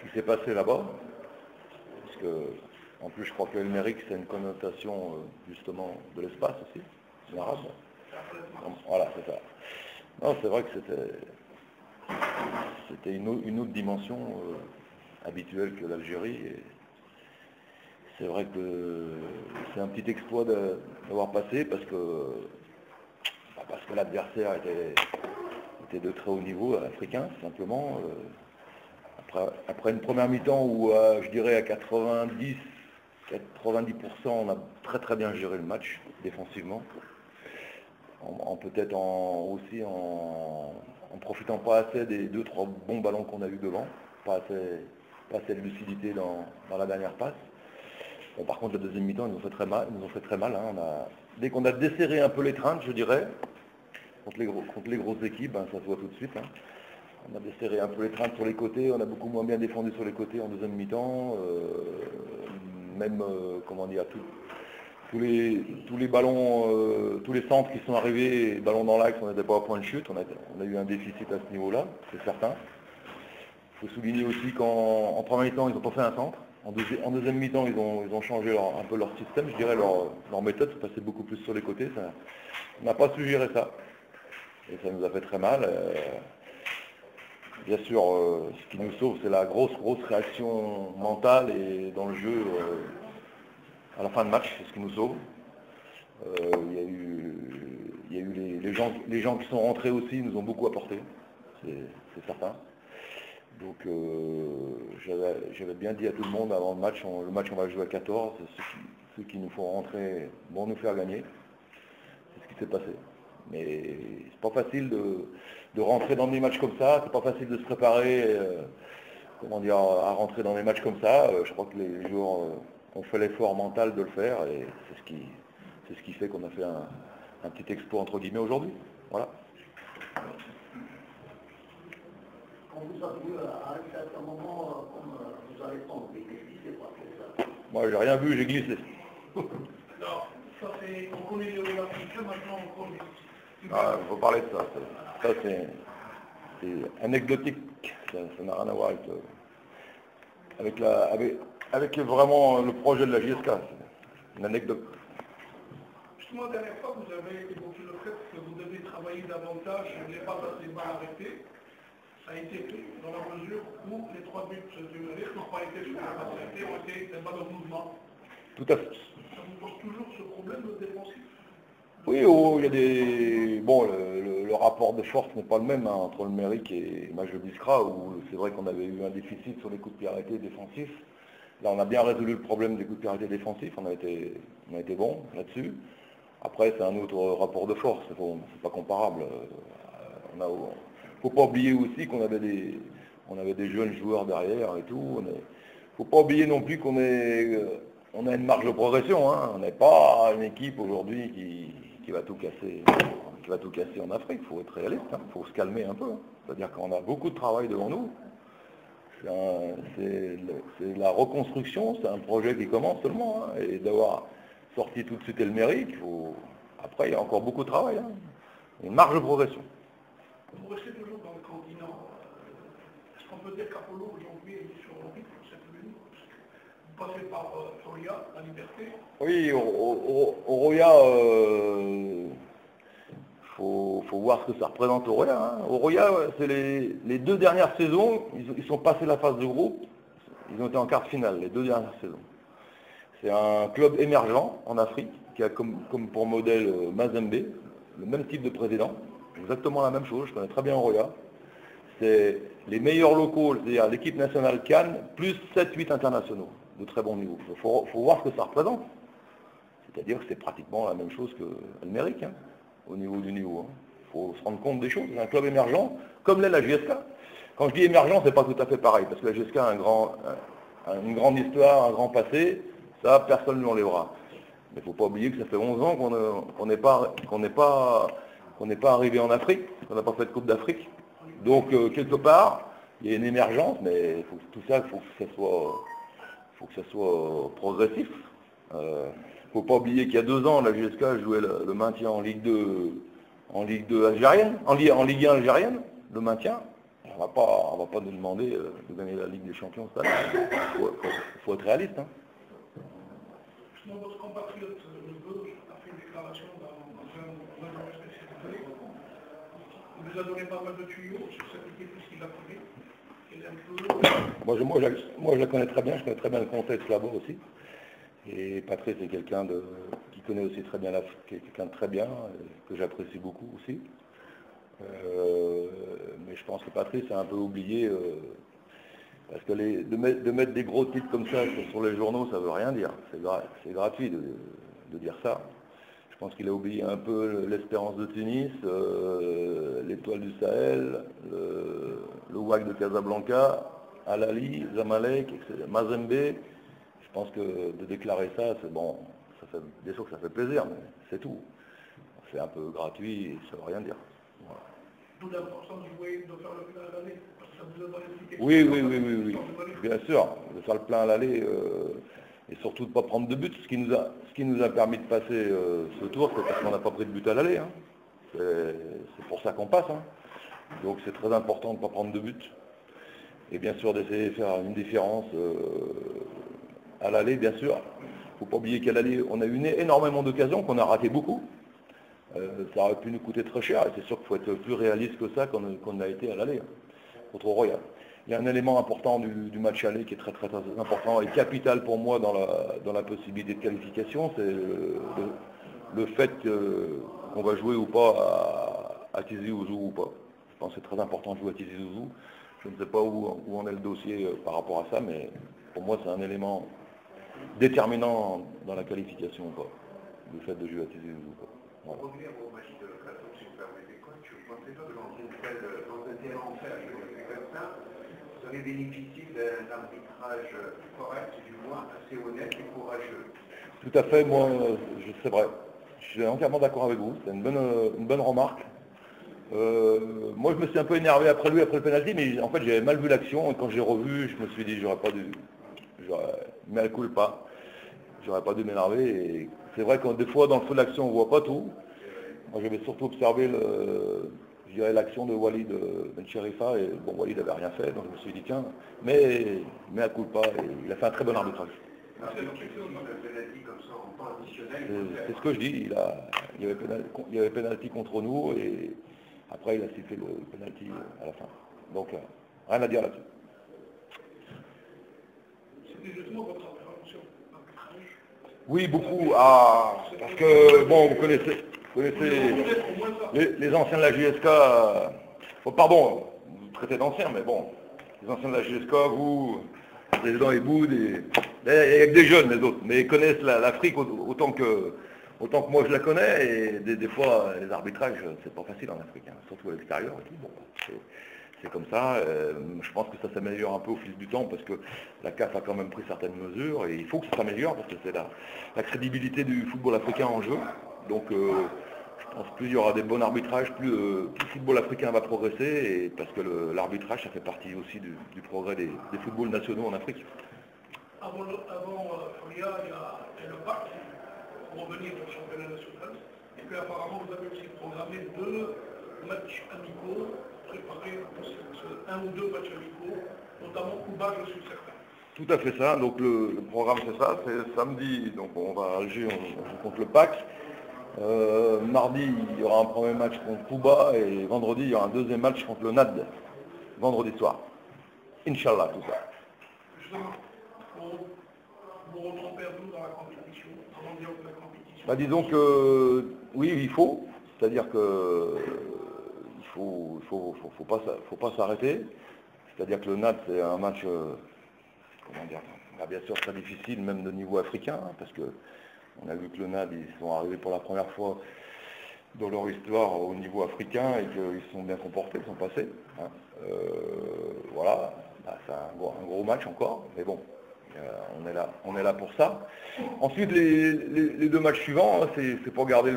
ce qui s'est passé là-bas. Parce que, en plus, je crois que l'Amérique, c'est une connotation justement de l'espace aussi, l'arabe. Voilà, c'est ça. Non, c'est vrai que c'était une autre dimension habituelle que l'Algérie. C'est vrai que c'est un petit exploit d'avoir passé parce que l'adversaire était de très haut niveau africain, simplement. Après une première mi-temps où, je dirais, à 90%, on a très très bien géré le match défensivement. Peut-être aussi en profitant pas assez des 2-3 bons ballons qu'on a eu devant, pas assez de lucidité dans la dernière passe. Bon, par contre, la deuxième mi-temps, ils nous ont fait très mal. Hein. Dès qu'on a desserré un peu les trintes, je dirais, contre les grosses équipes, ça se voit tout de suite. Hein. On a desserré un peu les trintes sur les côtés, on a beaucoup moins bien défendu sur les côtés en deuxième mi-temps. Comment dire, tous les ballons, tous les centres qui sont arrivés, ballons dans l'axe, on n'était pas au point de chute, on a eu un déficit à ce niveau-là, c'est certain. Il faut souligner aussi qu'en première mi-temps, ils n'ont pas fait un centre. En deuxième mi-temps, ils ont changé un peu leur système, je dirais, leur méthode, c'est passé beaucoup plus sur les côtés. On n'a pas su gérer ça. Et ça nous a fait très mal. Bien sûr, ce qui nous sauve, c'est la grosse réaction mentale et dans le jeu à la fin de match, c'est ce qui nous sauve. Il y a eu les gens qui sont rentrés aussi, nous ont beaucoup apporté, c'est certain. Donc j'avais bien dit à tout le monde avant le match on va jouer à 14, ceux qui nous font rentrer vont nous faire gagner. C'est ce qui s'est passé. Mais c'est pas facile de rentrer dans des matchs comme ça, c'est pas facile de se préparer à rentrer dans des matchs comme ça. Je crois que les joueurs ont fait l'effort mental de le faire et c'est ce qui fait qu'on a fait un petit exploit entre guillemets aujourd'hui. Voilà. Quand vous avez vu à un certain moment, comme vous allez prendre, mais qu'est-ce qui s'est passé ça? Moi, j'ai rien vu, j'ai glissé. Alors, ça c'est, on connaît les Africains, maintenant on connaît. Ah, il faut parler de ça. Ça c'est anecdotique. Ça n'a rien à voir avec vraiment le projet de la JSK. C'est une anecdote. Justement, la dernière fois, vous avez évoqué le fait que vous devez travailler davantage sur les passes à ces balles arrêtées. Ça a été fait dans la mesure où les 3 buts du Mérite n'ont pas été sur la passe arrêtée, ont été des balles de mouvement. Tout à fait. Ça vous pose toujours ce problème de défensif? Oui, il y a des. Bon, le rapport de force n'est pas le même entre le Méric et Major Biskra, où c'est vrai qu'on avait eu un déficit sur les coups de pied arrêtés défensifs. Là, on a bien résolu le problème des coups de pied arrêtés défensifs, on a été bon là-dessus. Après, c'est un autre rapport de force, c'est pas comparable. Il ne faut pas oublier aussi qu'on avait des jeunes joueurs derrière et tout. Il ne faut pas oublier non plus qu'on a une marge de progression. Hein. On n'est pas une équipe aujourd'hui qui va tout casser en Afrique. Il faut être réaliste, il faut se calmer un peu. Hein. C'est-à-dire qu'on a beaucoup de travail devant nous. C'est la reconstruction, c'est un projet qui commence seulement. Hein. Et d'avoir sorti tout de suite le mérite, après il y a encore beaucoup de travail. Hein. Une marge de progression. Vous restez toujours dans le continent. Est-ce qu'on peut dire qu'Apollo aujourd'hui est sur l'orbite pour cette lune? Vous passez par Roya, la Liberté? Oui, au Roya, faut voir ce que ça représente au Roya. Hein. Au Roya, c'est les 2 dernières saisons, ils sont passés la phase de groupe, ils ont été en quart de finale, les 2 dernières saisons. C'est un club émergent en Afrique, qui a comme pour modèle Mazembe, le même type de président, exactement la même chose, je connais très bien Roya. C'est les meilleurs locaux, c'est-à-dire l'équipe nationale Cannes, plus 7-8 internationaux de très bon niveau. Il faut voir ce que ça représente. C'est-à-dire que c'est pratiquement la même chose que l'Amérique, hein, au niveau du niveau. Il faut se rendre compte des choses. C'est un club émergent, comme l'est la JSK. Quand je dis émergent, c'est pas tout à fait pareil, parce que la JSK a une grande histoire, un grand passé, ça, personne ne l'enlèvera. Mais il ne faut pas oublier que ça fait 11 ans qu'on n'est pas arrivé en Afrique, qu'on n'a pas fait de Coupe d'Afrique. Donc, quelque part, il y a une émergence, mais tout ça, il faut que ça soit progressif. Il ne faut pas oublier qu'il y a 2 ans, la JSK jouait le maintien en Ligue 2 algérienne, en Ligue 1 algérienne, le maintien. On va pas nous demander de gagner la Ligue des Champions cette année. Faut être réaliste. Hein. Justement, votre compatriote, le Gauche, a fait une déclaration dans un journal spécialisé. Il vous a donné pas mal de tuyaux sur cette équipe puisqu'il l'a connue. Elle est un peu... Moi, je la connais très bien. Je connais très bien le contexte là-bas aussi. Et Patrice est quelqu'un qui connaît aussi très bien l'Afrique, quelqu'un de très bien, que j'apprécie beaucoup aussi. Mais je pense que Patrice a un peu oublié, parce que de mettre des gros titres comme ça sur les journaux, ça ne veut rien dire. C'est gratuit de dire ça. Je pense qu'il a oublié un peu l'Espérance de Tunis, l'Étoile du Sahel, le WAC de Casablanca, Al Ahly, Zamalek, Mazembe. Je pense que de déclarer ça, c'est bon, bien sûr que ça fait plaisir, mais c'est tout. C'est un peu gratuit et ça ne veut rien dire. Voilà. D'où l'importance de faire le plein à l'année, parce que ça vous a donné une petite Oui, bien sûr, de faire le plein à l'aller et surtout de ne pas prendre de but. Ce qui nous a permis de passer ce tour, c'est parce qu'on n'a pas pris de but à l'aller. Hein. C'est pour ça qu'on passe. Hein. Donc c'est très important de ne pas prendre de but. Et bien sûr d'essayer de faire une différence à l'aller, bien sûr. Il ne faut pas oublier qu'à l'aller, on a eu énormément d'occasions, qu'on a raté beaucoup. Ça aurait pu nous coûter très cher, et c'est sûr qu'il faut être plus réaliste que ça qu'on a été à l'aller, hein, contre Royal. Il y a un élément important du match aller qui est très important et capital pour moi dans la possibilité de qualification, c'est le fait qu'on va jouer ou pas à Tizi Ouzou ou pas. Je pense que c'est très important de jouer à Tizi Ouzou. Je ne sais pas où en est le dossier par rapport à ça, mais pour moi c'est un élément déterminant dans la qualification ou pas, le fait de jouer à Tizi Ouzou. Pour revenir au match de plateau, si vous permettez, coach, je ne pensais pas que dans un tel enfer, je le fais comme ça, vous avez bénéficié d'un arbitrage correct, du moins assez honnête et courageux. Tout à fait, moi, c'est vrai. Je suis entièrement d'accord avec vous, c'est une bonne remarque. Moi, je me suis un peu énervé après le penalty, mais en fait, j'avais mal vu l'action, et quand j'ai revu, je me suis dit, j'aurais mais elle coule pas. J'aurais pas dû m'énerver. Et c'est vrai que des fois, dans le feu de l'action, on ne voit pas tout. Moi, j'avais surtout observé l'action de Walid Ben Cherifa. Et bon, Walid n'avait rien fait, donc je me suis dit, tiens, mais elle coule pas. Et il a fait un très bon arbitrage. C'est ce que je dis. Il y avait pénalty contre nous, et après, il a sifflé le pénalty à la fin. Donc, rien à dire là-dessus. C'était justement votre intervention d'arbitrage. Oui, beaucoup. Parce que, bon, vous connaissez les anciens de la JSK. Pardon, vous traitez d'anciens, mais bon, les anciens de la JSK, vous, le président Eboud, il y a que des jeunes, les autres, mais ils connaissent l'Afrique autant que moi je la connais, et des fois, les arbitrages, c'est pas facile en Afrique, hein, surtout à l'extérieur et tout. Bon, c'est comme ça. Je pense que ça s'améliore un peu au fil du temps parce que la CAF a quand même pris certaines mesures et il faut que ça s'améliore parce que c'est la crédibilité du football africain en jeu. Donc je pense que plus il y aura des bons arbitrages, plus le football africain va progresser, et parce que l'arbitrage, ça fait partie aussi du progrès des footballs nationaux en Afrique. Avant Folia, il y a le PAC pour revenir au championnat national. Et puis apparemment, vous avez aussi programmé 2 matchs amicaux préparés, un ou 2 matchs amicaux, notamment Cuba, je suis certain. Tout à fait ça, donc le programme c'est ça, c'est samedi, donc on va à Alger, on joue contre le PAC. Mardi, il y aura un premier match contre Cuba, et vendredi, il y aura un deuxième match contre le NAD, vendredi soir. Inch'Allah, tout ça. Justement, vous retrompez un peu dans la compétition, avant de dire que la compétition... Bah, disons que oui, il faut, c'est-à-dire que il faut pas s'arrêter, c'est-à-dire que le NAD c'est un match, comment dire, bien sûr très difficile, même de niveau africain, hein, parce que on a vu que le NAD, ils sont arrivés pour la première fois dans leur histoire au niveau africain et qu'ils sont bien comportés, ils sont passés. Hein. Voilà, bah, c'est un gros match encore, mais bon, on est là pour ça. Ensuite, les 2 matchs suivants, hein, c'est pour garder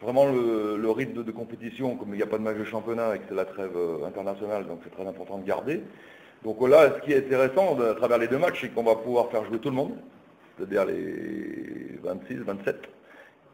vraiment le rythme de compétition, comme il n'y a pas de match de championnat et que c'est la trêve internationale, donc c'est très important de garder. Donc là, ce qui est intéressant à travers les 2 matchs, c'est qu'on va pouvoir faire jouer tout le monde, c'est-à-dire les 26, 27,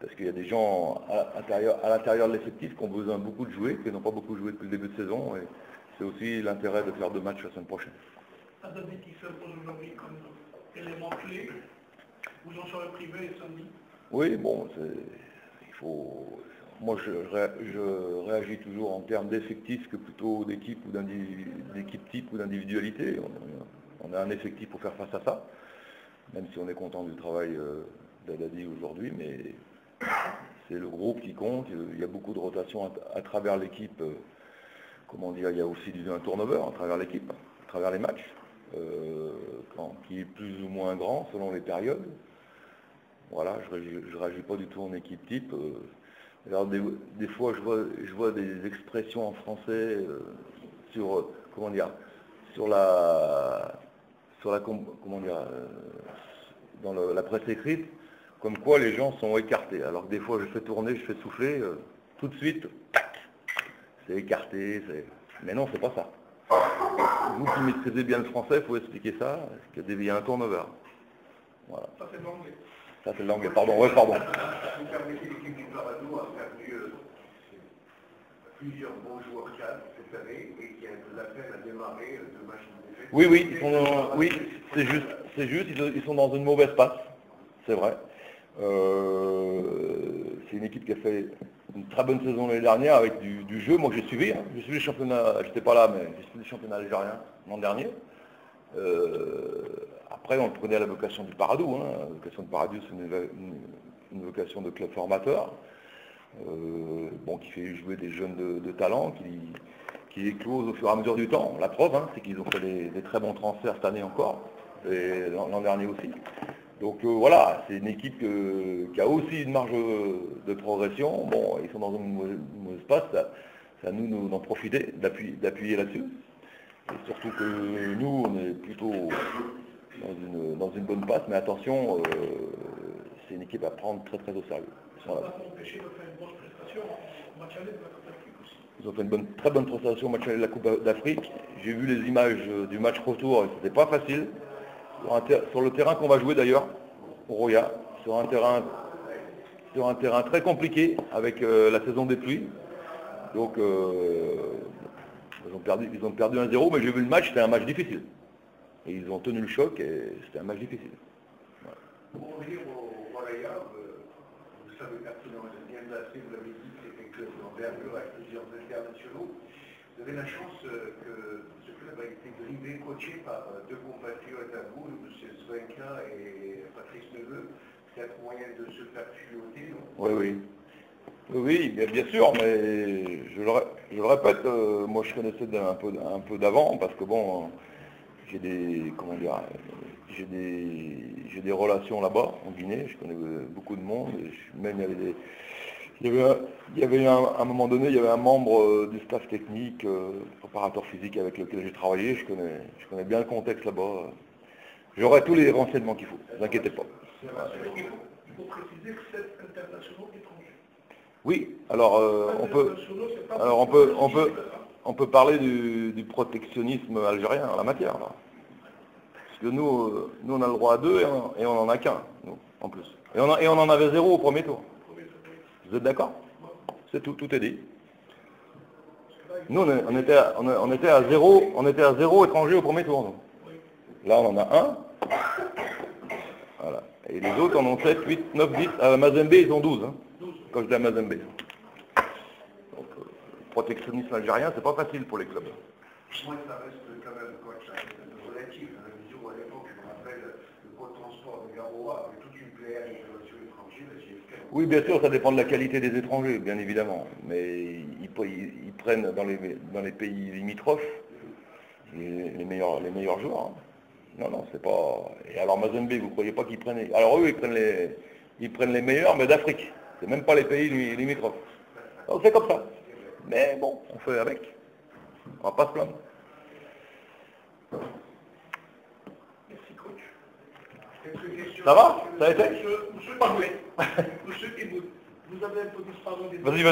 parce qu'il y a des gens à l'intérieur de l'effectif qui ont besoin beaucoup de jouer, qui n'ont pas beaucoup joué depuis le début de saison, et c'est aussi l'intérêt de faire 2 matchs la semaine prochaine. Adami qui s'impose aujourd'hui comme élément clé, vous en serez privé et samedi. Oui, bon, il faut. Moi, je réagis toujours en termes d'effectifs que plutôt d'équipe ou d'équipe type ou d'individualité. On a un effectif pour faire face à ça, même si on est content du travail d'Adadi aujourd'hui, mais c'est le groupe qui compte. Il y a beaucoup de rotation à travers l'équipe. Comment dire, il y a aussi un turnover à travers l'équipe, à travers les matchs, qui est plus ou moins grand selon les périodes. Voilà, je ne réagis pas du tout en équipe type. Alors des fois, je vois des expressions en français sur comment dire, comment dire, dans la presse écrite, comme quoi les gens sont écartés. Alors que des fois, je fais tourner, je fais souffler, tout de suite, tac, c'est écarté. Mais non, c'est pas ça. Vous qui maîtrisez bien le français, il faut expliquer ça, qu'il y a un turnover. Voilà. Ça c'est l'anglais. Ça c'est l'anglais, pardon, ouais, pardon. Vous permettez l'équipe du Parado à faire plusieurs bons joueurs cadres cette année et qui a de la peine à démarrer 2 matchs de défaite. Oui, c'est juste, ils sont dans une mauvaise passe, c'est vrai. C'est une équipe qui a fait une très bonne saison l'année dernière avec du jeu. Moi j'ai suivi le championnat, j'étais pas là, mais j'ai suivi le championnat algérien l'an dernier. Après, on le prenait à la vocation du Paradou. La vocation du Paradou, c'est une vocation de club formateur, qui fait jouer des jeunes de talent, qui éclosent au fur et à mesure du temps. La preuve, c'est qu'ils ont fait des très bons transferts cette année encore, et l'an dernier aussi. Donc voilà, c'est une équipe qui a aussi une marge de progression. Bon, ils sont dans une mauvaise passe, c'est à nous d'en profiter, d'appuyer là-dessus. Et surtout que nous, on est plutôt dans une bonne passe, mais attention, c'est une équipe à prendre très très au sérieux. Voilà. Ils ont fait une très bonne prestation au match aller de la Coupe d'Afrique. J'ai vu les images du match retour et c'était pas facile. Sur le terrain qu'on va jouer d'ailleurs, au Roya, sur un terrain très compliqué avec la saison des pluies. Donc ils ont perdu 1-0, mais j'ai vu le match, c'était un match difficile. Et ils ont tenu le choc et c'était un match difficile. Voilà. Pour revenir au Roya, vous savez pertinemment, vous êtes bien placé, vous l'avez dit, c'est un club d'envergure avec plusieurs internationaux. Vous avez la chance que ce club a été drivé, coaché par 2 compatriotes à vous, M. Svenka et Patrice Neveu. C'est un moyen de se faire tuyauter, non? Oui, bien sûr, mais je le répète, moi je connaissais un peu d'avant, parce que bon, j'ai des relations là-bas, en Guinée, je connais beaucoup de monde, même il y avait à un moment donné, il y avait un membre du staff technique, préparateur physique avec lequel j'ai travaillé, je connais bien le contexte là-bas. J'aurai tous les renseignements qu'il faut, ne vous inquiétez pas. Il faut préciser que c'est internationaux étrangers. Oui, alors on peut parler du protectionnisme algérien en la matière. Là. Parce que nous on a le droit à 2 et on n'en a qu'un, nous, en plus. Et on en avait 0 au premier tour. Vous êtes d'accord? C'est tout est dit. Nous on était à 0 étrangers au premier tour. Nous. Là on en a 1. Voilà. Et les autres en ont 7, 8, 9, 10. À Mazembe ils ont 12. Quand je dis à Mazembe. Donc, protectionnisme algérien, c'est pas facile pour les clubs. Moi, ça reste quand même relatif, dans la mesure où à l'époque, je me rappelle, le pôle transport de Garoua avait toute une plaie à l'immigration étrangère. Oui, bien sûr, ça dépend de la qualité des étrangers, bien évidemment. Mais ils prennent dans les pays limitrophes les meilleurs joueurs. Non, c'est pas. Et alors Mazembe, vous ne croyez pas qu'ils prennent. Alors eux, ils prennent les meilleurs, mais d'Afrique. C'est même pas les pays limitrophes. Donc c'est comme ça. Mais bon, on fait avec. On va pas se plaindre. Merci coach. Ça va? Ça a été? Monsieur Parlé, monsieur Iboud, vous avez un peu disparu des... Vas-y.